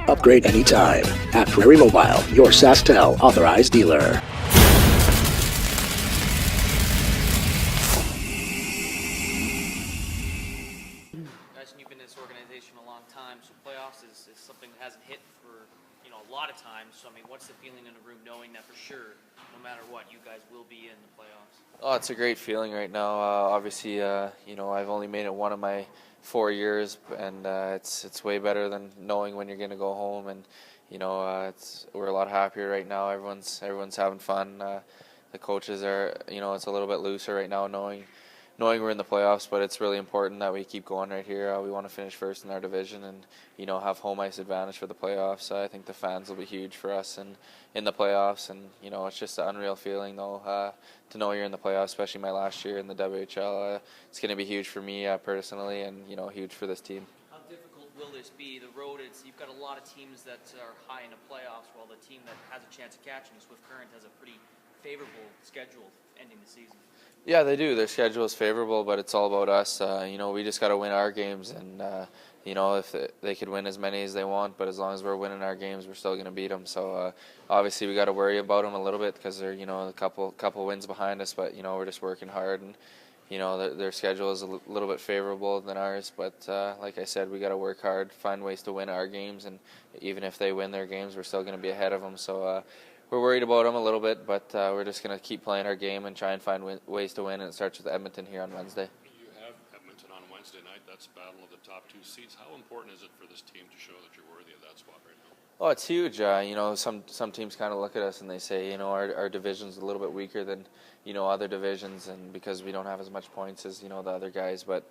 Upgrade anytime at Prairie Mobile, your SaskTel authorized dealer. Dyson, you've been in this organization a long time, so playoffs is something that hasn't hit for a lot of times. So I mean, what's the feeling in the room knowing that for sure, no matter what, you guys will be in the playoffs? Oh, it's a great feeling right now. Obviously, I've only made it one of my 4 years, and it's way better than knowing when you're going to go home. And we're a lot happier right now. Everyone's having fun. The coaches are, it's a little bit looser right now, knowing we're in the playoffs. But it's really important that we keep going right here. We want to finish first in our division, and have home ice advantage for the playoffs. I think the fans will be huge for us in the playoffs, and it's just an unreal feeling though to know you're in the playoffs, especially my last year in the WHL. It's going to be huge for me personally, and huge for this team. How difficult will this be? The road, you've got a lot of teams that are high in the playoffs, while the team that has a chance of catching you, Swift Current, has a pretty favorable schedule ending the season. Yeah, they do. Their schedule is favorable, but it's all about us. We just got to win our games, and if they could win as many as they want, but as long as we're winning our games, we're still going to beat them. So obviously we got to worry about them a little bit because they're a couple wins behind us, but we're just working hard, and their schedule is a little bit favorable than ours. But like I said, we got to work hard, find ways to win our games, and even if they win their games, we're still going to be ahead of them. So. We're worried about them a little bit, but we're just going to keep playing our game and try and find ways to win, and it starts with Edmonton here on Wednesday. You have Edmonton on Wednesday night. That's a battle of the top two seats. How important is it for this team to show that you're worthy of that spot right now? Oh, it's huge. Some teams kind of look at us and they say, our division's a little bit weaker than, other divisions, and because we don't have as much points as, the other guys. But,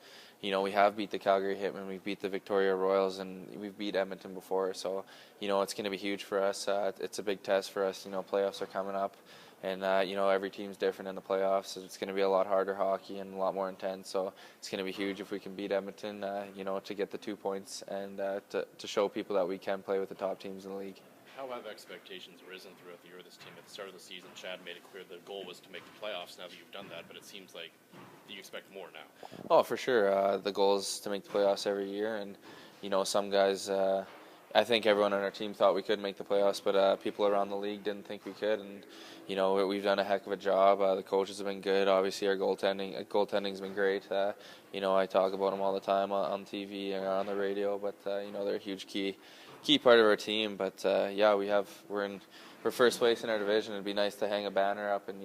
we have beat the Calgary Hitmen, we've beat the Victoria Royals, and we've beat Edmonton before. So, it's going to be huge for us. It's a big test for us. Playoffs are coming up, and, every team's different in the playoffs. So it's going to be a lot harder hockey and a lot more intense. So it's going to be huge if we can beat Edmonton, to get the 2 points and to show people that we can play with the top teams in the league. How have expectations risen throughout the year of this team? At the start of the season, Chad made it clear the goal was to make the playoffs. Now that you've done that, but it seems like you expect more now. Oh, for sure. The goal is to make the playoffs every year, and some guys. I think everyone on our team thought we could make the playoffs, but people around the league didn't think we could, and we've done a heck of a job. The coaches have been good. Obviously, our goaltending's been great. I talk about them all the time on TV and on the radio, but they're a huge key part of our team. But we're first place in our division. It'd be nice to hang a banner up and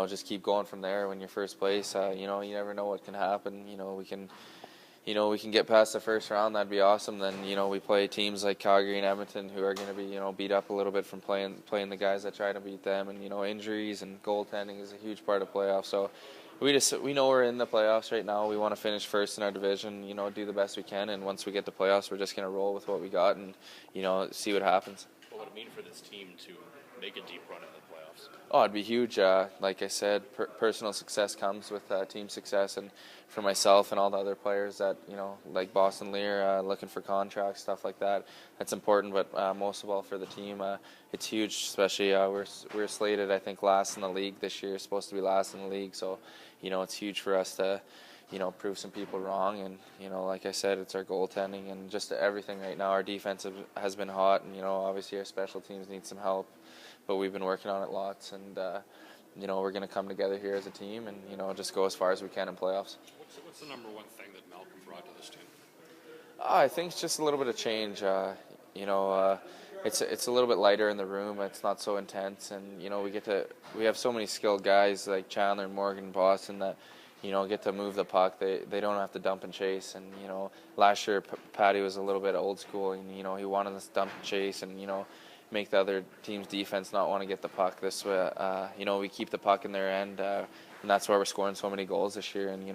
just keep going from there. When you're first place, you never know what can happen. We can get past the first round. That'd be awesome. Then we play teams like Calgary and Edmonton who are going to be beat up a little bit from playing the guys that try to beat them, and injuries and goaltending is a huge part of playoffs. So we know we're in the playoffs right now. We want to finish first in our division. Do the best we can, and once we get to playoffs, we're just going to roll with what we got and see what happens. What would it mean for this team to make a deep run in the playoffs? Oh, it'd be huge. Like I said, personal success comes with team success, and for myself and all the other players that like Boston Lear, looking for contracts, stuff like that. That's important, but most of all for the team, it's huge. Especially we're slated, I think, last in the league this year. Supposed to be last in the league, so it's huge for us to prove some people wrong. And like I said, it's our goaltending and just everything right now. Our defense has been hot, and obviously our special teams need some help. But we've been working on it lots, and we're going to come together here as a team and just go as far as we can in playoffs. What's the number one thing that Malcolm brought to this team? I think it's just a little bit of change. It's a little bit lighter in the room. It's not so intense, and we have so many skilled guys like Chandler and Morgan and Boston that get to move the puck. They don't have to dump and chase. And last year Patty was a little bit old school, and he wanted us to dump and chase and make the other team's defense not want to get the puck. This way, we keep the puck in their end, and that's why we're scoring so many goals this year. And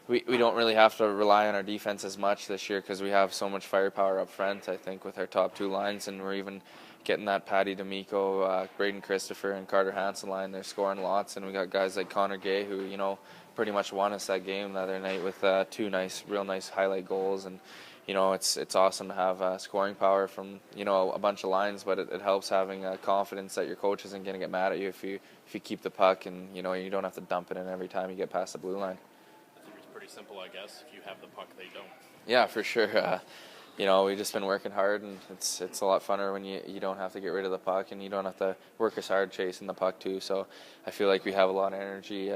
we don't really have to rely on our defense as much this year because we have so much firepower up front, I think, with our top two lines, and we're even getting that Patty D'Amico, Braden Christopher, and Carter Hansen line. They're scoring lots, and we got guys like Connor Gay who pretty much won us that game the other night with two real nice highlight goals. And it's awesome to have scoring power from a bunch of lines, but it helps having confidence that your coach isn't going to get mad at you if you keep the puck, and you don't have to dump it in every time you get past the blue line. I think it's pretty simple, I guess. If you have the puck, they don't. Yeah, for sure. We've just been working hard, and it's a lot funner when you don't have to get rid of the puck, and you don't have to work as hard chasing the puck too. So I feel like we have a lot of energy.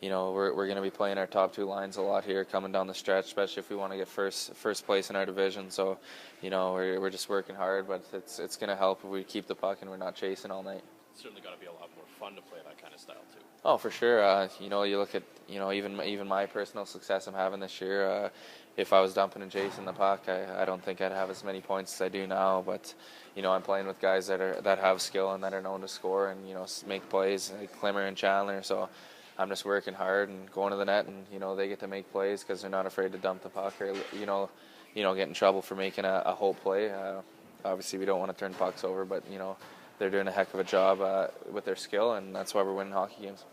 We're going to be playing our top two lines a lot here coming down the stretch, especially if we want to get first place in our division. So, we're just working hard, but it's going to help if we keep the puck and we're not chasing all night. It's certainly got to be a lot more fun to play that kind of style too. Oh, for sure. You look at even my personal success I'm having this year. If I was dumping and chasing the puck, I don't think I'd have as many points as I do now. But I'm playing with guys that have skill and that are known to score and make plays, like Klimmer and Chandler. So I'm just working hard and going to the net, and they get to make plays because they're not afraid to dump the puck or get in trouble for making a whole play. Obviously, we don't want to turn pucks over, but they're doing a heck of a job with their skill, and that's why we're winning hockey games.